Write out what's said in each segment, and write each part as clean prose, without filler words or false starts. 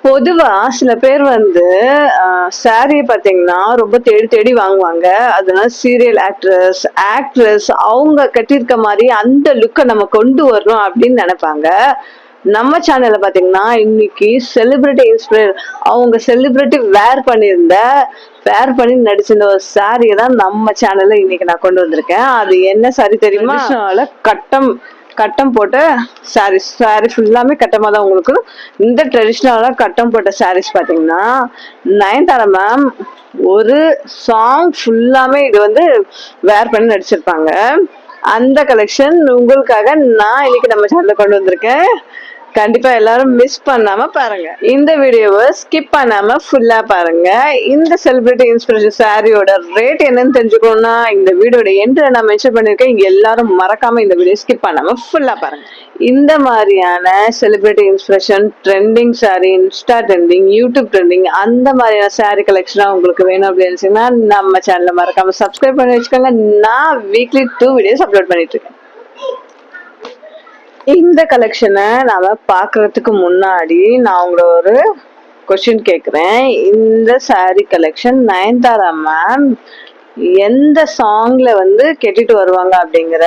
பொதுவா சில பேர் வந்து சாரிய பாத்தீங்கன்னா ரொம்ப தேடி தேடி வாங்குவாங்க. அதனால சீரியல் ஆக்ட்ரஸ் அவங்க கட்டியிருக்க மாரி அந்த லுக்க நம்ம கொண்டு வரணும் அப்படின்னு நெனைப்பாங்க. நம்ம சேனல்ல பாத்தீங்கன்னா, இன்னைக்கு செலிபிரிட்டி அவங்க செலிபிரிட்டி வேர் பண்ணி நடிச்சிருந்த ஒரு சாரிய தான் நம்ம சேனல்ல இன்னைக்கு நான் கொண்டு வந்திருக்கேன். அது என்ன சாரி தெரியுமா? ட்ரெடிஷனல்ல கட்டம் போட்ட சாரி ஃபுல்லாமே கட்டமா தான் உங்களுக்கு. இந்த ட்ரெடிஷ்னலா கட்டம் போட்ட சாரீஸ் பாத்தீங்கன்னா நயன்தாரா மேம் ஒரு சாங் ஃபுல்லாமே இது வந்து வேர் பண்ணி நடிச்சிருப்பாங்க. அந்த கலெக்ஷன் உங்களுக்காக நான் இன்னைக்கு நம்ம சேனல்ல கொண்டு வந்திருக்கேன். கண்டிப்பா எல்லாரும் மிஸ் பண்ணாம பாருங்க. இந்த வீடியோவை ஸ்கிப் பண்ணாம ஃபுல்லா பாருங்க. இந்த செலிபிரிட்டி இன்ஸ்பிரேஷன் சாரியோட ரேட் என்னன்னு தெரிஞ்சுக்கணும்னா இந்த வீடியோட எண்ட்ல நான் மென்ஷன் பண்ணிருக்கேன். இங்க எல்லாரும் மறக்காம இந்த வீடியோ ஸ்கிப் பண்ணாம ஃபுல்லா பாருங்க. இந்த மாதிரியான celebrity inspiration trending sorry, Insta trending, YouTube trending அந்த மாதிரியான சாரி கலெக்ஷனா உங்களுக்கு வேணும் அப்படின்னு நினைச்சீங்கன்னா நம்ம சேனலை மறக்காம சப்ஸ்கிரைப் பண்ணி வச்சுக்கோங்க. நான் வீக்லி 2 வீடியோஸ் அப்லோட் பண்ணிட்டு இருக்கேன். இந்த கலெக்ஷனை நாம பாக்குறதுக்கு முன்னாடி நான் உங்களை ஒரு கொஸ்டின் கேக்குறேன். இந்த சாரி கலெக்ஷன் நயன்தாரா மேம் எந்த சாங்ல வந்து கெட்டிட்டு வருவாங்க அப்படிங்கிற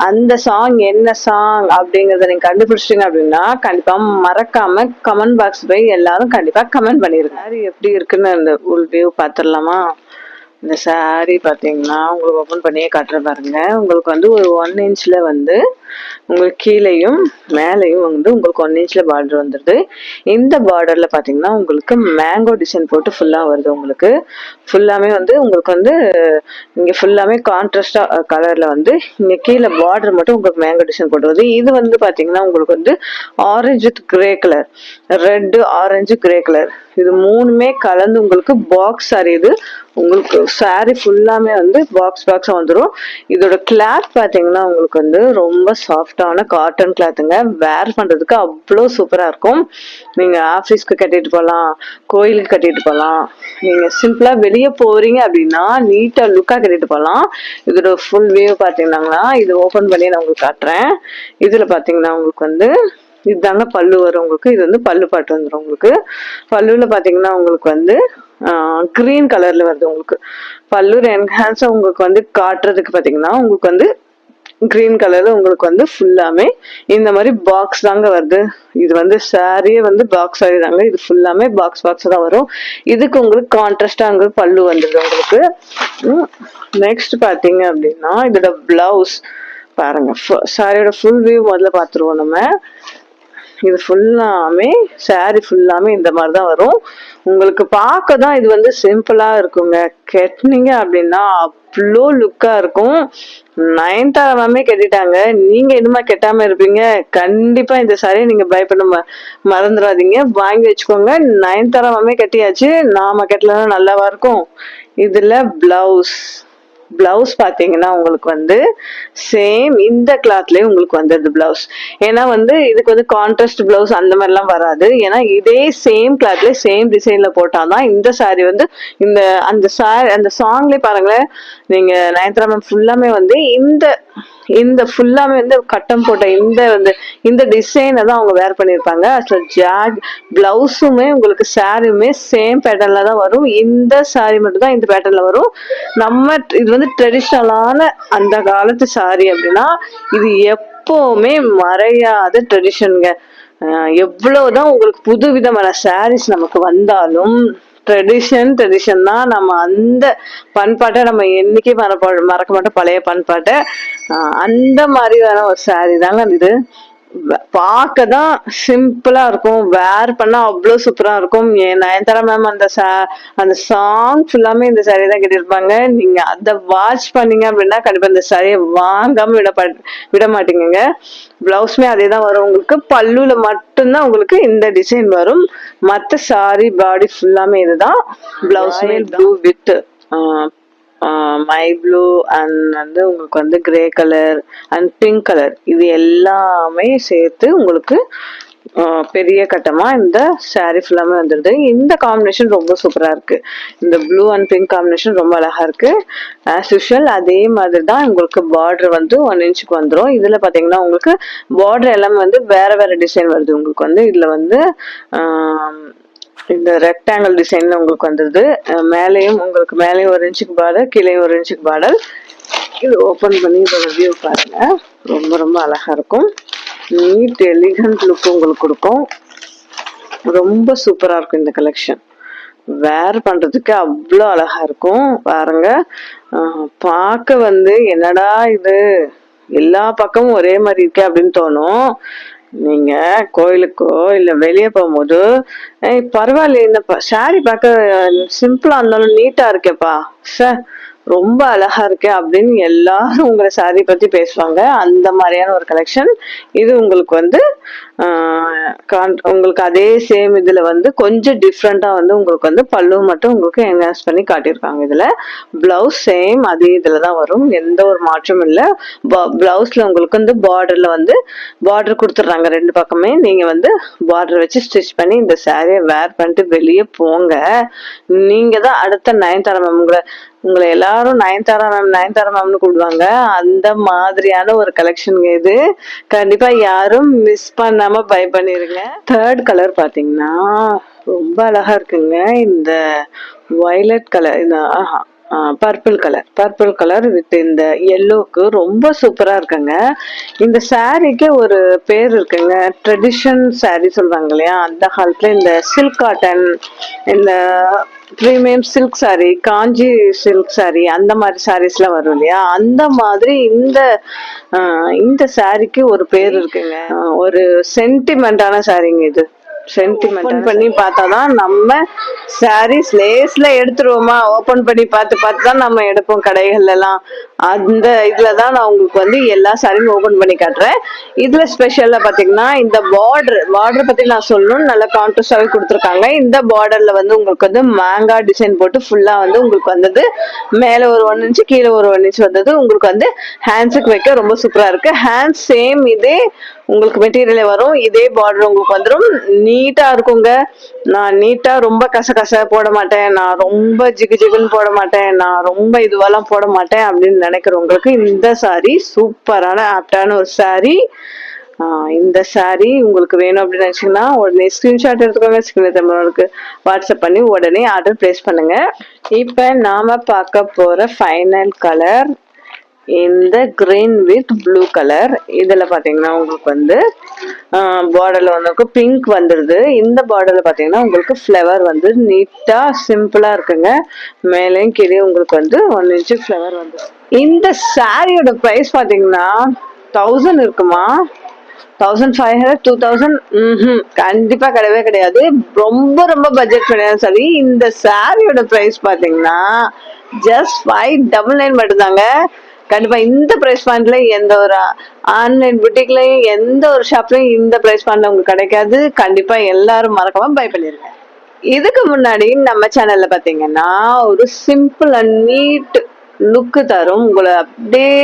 அந்த சாங் என்ன சாங் அப்படிங்கறத நீங்க கண்டுபிடிச்சிட்டீங்க அப்படின்னா கண்டிப்பா மறக்காம கமெண்ட் பாக்ஸ் போய் எல்லாரும் கண்டிப்பா கமெண்ட் பண்ணிருங்க. சாரி எப்படி இருக்குன்னு அந்த ஃபுல் வியூ பாத்துடலாமா? இந்த சாரி பாத்தீங்கன்னா உங்களுக்கு ஓபன் பண்ணியே காட்டுற பாருங்க. உங்களுக்கு வந்து ஒரு 1 இன்ச்ல வந்து உங்களுக்கு கீழேயும் மேலையும் வந்து உங்களுக்கு 1 இன்ச்ல பார்டர் வந்துருது. இந்த பார்டர்ல பாத்தீங்கன்னா உங்களுக்கு மேங்கோ டிசைன் போட்டு ஃபுல்லா வருது. உங்களுக்கு ஃபுல்லாமே வந்து உங்களுக்கு வந்து இங்க ஃபுல்லாமே கான்ட்ராஸ்டா கலர்ல வந்து இங்க கீழே பார்டர் மட்டும் உங்களுக்கு மேங்கோ டிசைன் போட்டு வருது. இது வந்து பாத்தீங்கன்னா உங்களுக்கு வந்து orange with grey colour, red orange grey colour, இது மூணுமே கலந்து உங்களுக்கு பாக்ஸ் சாரி. இது உங்களுக்கு சாரி ஃபுல்லாமே வந்து பாக்ஸா வந்துடும். இதோட கிளாத் பாத்தீங்கன்னா உங்களுக்கு வந்து ரொம்ப சாஃப்டான காட்டன் கிளாத்துங்க. வேர் பண்றதுக்கு அவ்வளோ சூப்பரா இருக்கும். நீங்க ஆபீஸ்க்கு கட்டிட்டு போகலாம், கோயிலுக்கு கட்டிட்டு போகலாம், நீங்க சிம்பிளா வெளியே போறீங்க அப்படின்னா நீட்டா லுக்கா கட்டிட்டு போகலாம். இதோட ஃபுல் வியூ பாத்தீங்கன்னா இது ஓபன் பண்ணி நான் உங்களுக்கு காட்டுறேன். இதுல பாத்தீங்கன்னா உங்களுக்கு வந்து இதுதாங்க பல்லு வரும். உங்களுக்கு இது வந்து பல்லு பாட்டு வந்துடும். உங்களுக்கு பல்லுல பாத்தீங்கன்னா உங்களுக்கு வந்து கிரீன் கலர்ல வருது. உங்களுக்கு பல்லு என்ஹான்ஸா உங்களுக்கு வந்து காட்டுறதுக்கு பாத்தீங்கன்னா உங்களுக்கு வந்து கிரீன் கலர்ல உங்களுக்கு வந்து ஃபுல்லாமே இந்த மாதிரி பாக்ஸ் தாங்க வருது. இது வந்து சாரியே வந்து பாக்ஸ் சாரி தாங்க. இது ஃபுல்லாமே பாக்ஸ் தான் வரும். இதுக்கு உங்களுக்கு கான்ட்ராஸ்டா அங்க பல்லு வந்துடுது. உங்களுக்கு நெக்ஸ்ட் பாத்தீங்க அப்படின்னா இதோட பிளவுஸ் பாருங்க. சாரியோட ஃபுல் வியூ முதல்ல பாத்துருவோம் நம்ம. இது ஃபுல்லாமே சாரி ஃபுல்லாமே இந்த மாதிரி தான் வரும். உங்களுக்கு பார்க்க தான் இது வந்து சிம்பிளா இருக்குங்க. கெட்டினீங்க அப்படின்னா அவ்வளோ லுக்கா இருக்கும். நயன்தாரா மேமே கட்டிட்டாங்க, நீங்க இன்னுமா கெட்டாம இருப்பீங்க? கண்டிப்பா இந்த சாரியை நீங்க பயப்பட மறந்துடாதீங்க, வாங்கி வச்சுக்கோங்க. நயன்தாரா மேமே கட்டியாச்சு, நாம கட்டலன்னா நல்லாவா இருக்கும்? இதுல பிளவுஸ் பாத்தீங்கன்னா உங்களுக்கு வந்து சேம் இந்த கிளாத்லயே உங்களுக்கு வந்துடுது பிளவுஸ். ஏன்னா வந்து இதுக்கு வந்து கான்ட்ராஸ்ட் பிளவுஸ் அந்த மாதிரி எல்லாம் வராது. ஏன்னா இதே சேம் கிளாத்ல சேம் டிசைன்ல போட்டாதான் இந்த சாரி வந்து இந்த அந்த சாங்லயே பாருங்களேன். நீங்க நயன்தாரா மேம் ஃபுல்லாமே வந்து இந்த ஃபுல்லாமே வந்து கட்டம் போட்ட இந்த டிசைனை தான் அவங்க வேர் பண்ணியிருப்பாங்க. பிளவுஸுமே உங்களுக்கு சாரியுமே சேம் பேட்டர்ன்ல தான் வரும். இந்த சாரி மட்டும் தான் இந்த பேட்டர்ன்ல வரும். இது வந்து ட்ரெடிஷ்னலான அந்த காலத்து சாரி அப்படின்னா இது எப்பவுமே மறையாத ட்ரெடிஷனுங்க. எவ்வளவுதான் உங்களுக்கு புது விதமான சாரீஸ் நமக்கு வந்தாலும் ட்ரெடிஷன் தான். நம்ம அந்த பண்பாட்டை நம்ம என்னைக்கே மறக்க மாட்டோம். பழைய பண்பாட்டை அந்த மாதிரியான ஒரு சாரி தாங்க இது. பார்க்கதான் சிம்பிளா இருக்கும், வேர் பண்ணா அவ்வளவு சூப்பரா இருக்கும். நயன்தாரா மேம் அந்த சாங் ஃபுல்லாமே இந்த சாரி தான் கட்டியிருப்பாங்க. நீங்க அதை வாட்ச் பண்ணீங்க அப்படின்னா கண்டிப்பா இந்த சாரியை வாங்காம விட மாட்டீங்க. பிளவுஸ்மே அதே தான் வரும். உங்களுக்கு பல்லுல மட்டும்தான் உங்களுக்கு இந்த டிசைன் வரும். மத்த சாரி பாடி ஃபுல்லாமே இதுதான். பிளவுஸ்மே blue with my blue and வந்து உங்களுக்கு வந்து grey colour and pink colour, இது எல்லாமே சேர்த்து உங்களுக்கு பெரிய கட்டமா இந்த சாரீ ஃபுல்லாமே வந்துருது. இந்த காம்பினேஷன் ரொம்ப சூப்பரா இருக்கு. இந்த ப்ளூ அண்ட் பிங்க் காம்பினேஷன் ரொம்ப அழகா இருக்கு. ஆஸ் யூஷுவல் அதே மாதிரி தான் உங்களுக்கு பார்டர் வந்து 1 இன்ச்சுக்கு வந்துடும். இதுல பாத்தீங்கன்னா உங்களுக்கு பார்டர் எல்லாமே வந்து வேற வேற டிசைன் வருது. உங்களுக்கு வந்து இதுல வந்து இந்த ரெக்டாங்கிள் டிசைன்ல உங்களுக்கு வந்துருது. மேலேயும் உங்களுக்கு மேலேயும் 1 இன்ச்சுக்கு பார்டர், கீழே 1 இன்ச்சுக்கு பார்டர். இது ஓபன் பண்ணி இதோட வியூ பாருங்க. ரொம்ப ரொம்ப அழகா இருக்கும். நீட் எலிகன்ட் லுக் உங்களுக்கு கொடுக்கும். ரொம்ப சூப்பரா இருக்கும் இந்த கலெக்ஷன். வேர் பண்றதுக்கு அவ்வளோ அழகா இருக்கும் பாருங்க. பார்க்க வந்து என்னடா இது எல்லா பக்கமும் ஒரே மாதிரி இருக்கே அப்படின்னு தோணும். நீங்க கோயிலுக்கோ இல்ல வெளியே போகும்போது பரவாயில்ல இந்த சாரி பார்க்க சிம்பிளா இருந்தாலும் நீட்டா இருக்கேப்பா, சார் ரொம்ப அழகா இருக்கு அப்படின்னு எல்லாரும் உங்களை சாரி பத்தி பேசுவாங்க. அந்த மாதிரியான ஒரு கலெக்ஷன் இது. உங்களுக்கு வந்து உங்களுக்கு அதே சேம் இதுல வந்து கொஞ்சம் டிஃப்ரெண்டா வந்து உங்களுக்கு வந்து பல்லு மட்டும் உங்களுக்கு என்ஹான்ஸ் பண்ணி காட்டியிருக்காங்க. இதுல பிளவுஸ் சேம் அதே இதுலதான் வரும், எந்த ஒரு மாற்றமும் இல்லை. பிளவுஸ்ல உங்களுக்கு வந்து பார்டர்ல வந்து பார்டர் கொடுத்துட்றாங்க 2 பக்கமே. நீங்க வந்து பார்டர் வச்சு ஸ்டிச் பண்ணி இந்த சாரியை வேர் பண்ணிட்டு வெளியே போங்க. நீங்க தான் அடுத்த நயன்தாரா மேம். உங்களை எல்லாரும் நயன்தாரா மேம்னு கூப்பிடுவாங்க. அந்த மாதிரியான ஒரு கலெக்ஷன் இது. கண்டிப்பா யாரும் மிஸ் பண்ணாம பை பண்ணிருங்க. 3rd கலர் பாத்தீங்கன்னா ரொம்ப அழகா இருக்குங்க. இந்த வயலட் கலர், இந்த பர்பிள் கலர் வித் இந்த எல்லோக்கு ரொம்ப சூப்பரா இருக்குங்க. இந்த சாரிக்கு ஒரு பேர் இருக்குங்க, ட்ரெடிஷன் சாரி சொல்றாங்க இல்லையா. அந்த காலத்துல இந்த சில்க் காட்டன், இந்த பிரீமியம் சில்க் சாரி, காஞ்சி சில்க் சாரி, அந்த மாதிரி சாரீஸ் எல்லாம் வரும் இல்லையா. அந்த மாதிரி இந்த சாரிக்கு ஒரு பேர் இருக்குங்க. ஒரு சென்டிமெண்டான சாரிங்க இது. சென்டிமெண்ட் பண்ணி பார்த்தாதான் நம்ம சாரீஸ் லேஸ்ல எடுத்துருவோமா, ஓபன் பண்ணி பார்த்து தான் நம்ம எடுப்போம் கடைகள்ல எல்லாம். அந்த இதுலதான் நான் உங்களுக்கு வந்து எல்லா சாரியும் ஓபன் பண்ணி காட்டுறேன். இதுல ஸ்பெஷலா பாத்தீங்கன்னா இந்த பார்டர் பத்தி நான் சொல்லணும், நல்லா கான்ட்ராஸ்டாவே கொடுத்துருக்காங்க. இந்த பார்டர்ல வந்து உங்களுக்கு வந்து மேங்கா டிசைன் போட்டு ஃபுல்லா வந்து உங்களுக்கு வந்தது. மேல ஒரு 1 இன்ச்சு, கீழே ஒரு 1 இன்ச் வந்தது. உங்களுக்கு வந்து ஹேண்ட்ஸுக்கு வைக்க ரொம்ப சூப்பரா இருக்கு. ஹேண்ட்ஸ் சேம் இதே உங்களுக்கு மெட்டீரியலே வரும். இதே பார்டர் உங்களுக்கு வந்துடும். நீட்டா இருக்குங்க. நான் நீட்டா ரொம்ப கச போட மாட்டேன், நான் ரொம்ப ஜிகுன்னு போட மாட்டேன், நான் ரொம்ப இதுவெல்லாம் போட மாட்டேன் அப்படின்னு நினைக்கிறவங்களுக்கு இந்த சாரி சூப்பரான ஆப்டான ஒரு சாரி. இந்த சாரி உங்களுக்கு வேணும் அப்படின்னு நினைச்சீங்கன்னா உடனே ஸ்கிரீன்ஷாட் எடுத்துக்கோங்க. ஸ்கிரீன் தமிழருக்கு வாட்ஸ்அப் பண்ணி உடனே ஆர்டர் பிளேஸ் பண்ணுங்க. இப்ப நாம பார்க்க போற ஃபைனல் கலர் இந்த கிரீன் வித் ப்ளூ கலர். இதுல பாத்தீங்கன்னா உங்களுக்கு வந்து பார்டர்ல வந்து பிங்க் வந்துருது. இந்த பார்டர்ல பாத்தீங்கன்னா உங்களுக்கு ஃபிளவர் வந்து நீட்டா சிம்பிளா இருக்குங்க. மேலேயும் கீழே உங்களுக்கு வந்து 1 இன்ச்சு ஃபிளவர் வந்து. இந்த சாரியோட பிரைஸ் பாத்தீங்கன்னா 1000 இருக்குமா, 1500, 2000 கண்டிப்பா கிடையவே கிடையாது. ரொம்ப ரொம்ப பட்ஜெட் கிடையாது சாரி. இந்த சாரியோட பிரைஸ் பாத்தீங்கன்னா ஜஸ்ட் 599 மட்டும்தாங்க. கண்டிப்பா இந்த பிரைஸ் பாயிண்ட்ல எந்த ஒரு ஆன்லைன் புட்டிக்லயும் எந்த ஒரு ஷாப்லயும் இந்த பிரைஸ் பாயிண்ட்ல உங்களுக்கு கிடைக்காது. கண்டிப்பா எல்லாரும் மறக்காம பை பண்ணிருங்க. இதுக்கு முன்னாடி நம்ம சேனல்ல பாத்தீங்கன்னா ஒரு சிம்பிள் அண்ட் நீட் லுக் தரும், உங்களை அப்படியே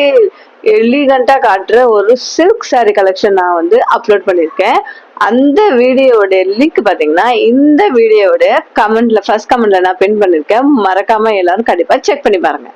எலிகண்டா காட்டுற ஒரு சில்க் சாரி கலெக்ஷன் நான் வந்து அப்லோட் பண்ணிருக்கேன். அந்த வீடியோட லிங்க் பாத்தீங்கன்னா இந்த வீடியோட கமெண்ட்ல ஃபர்ஸ்ட் கமெண்ட்ல நான் பின் பண்ணிருக்கேன். மறக்காம எல்லாரும் கண்டிப்பா செக் பண்ணி பாருங்க.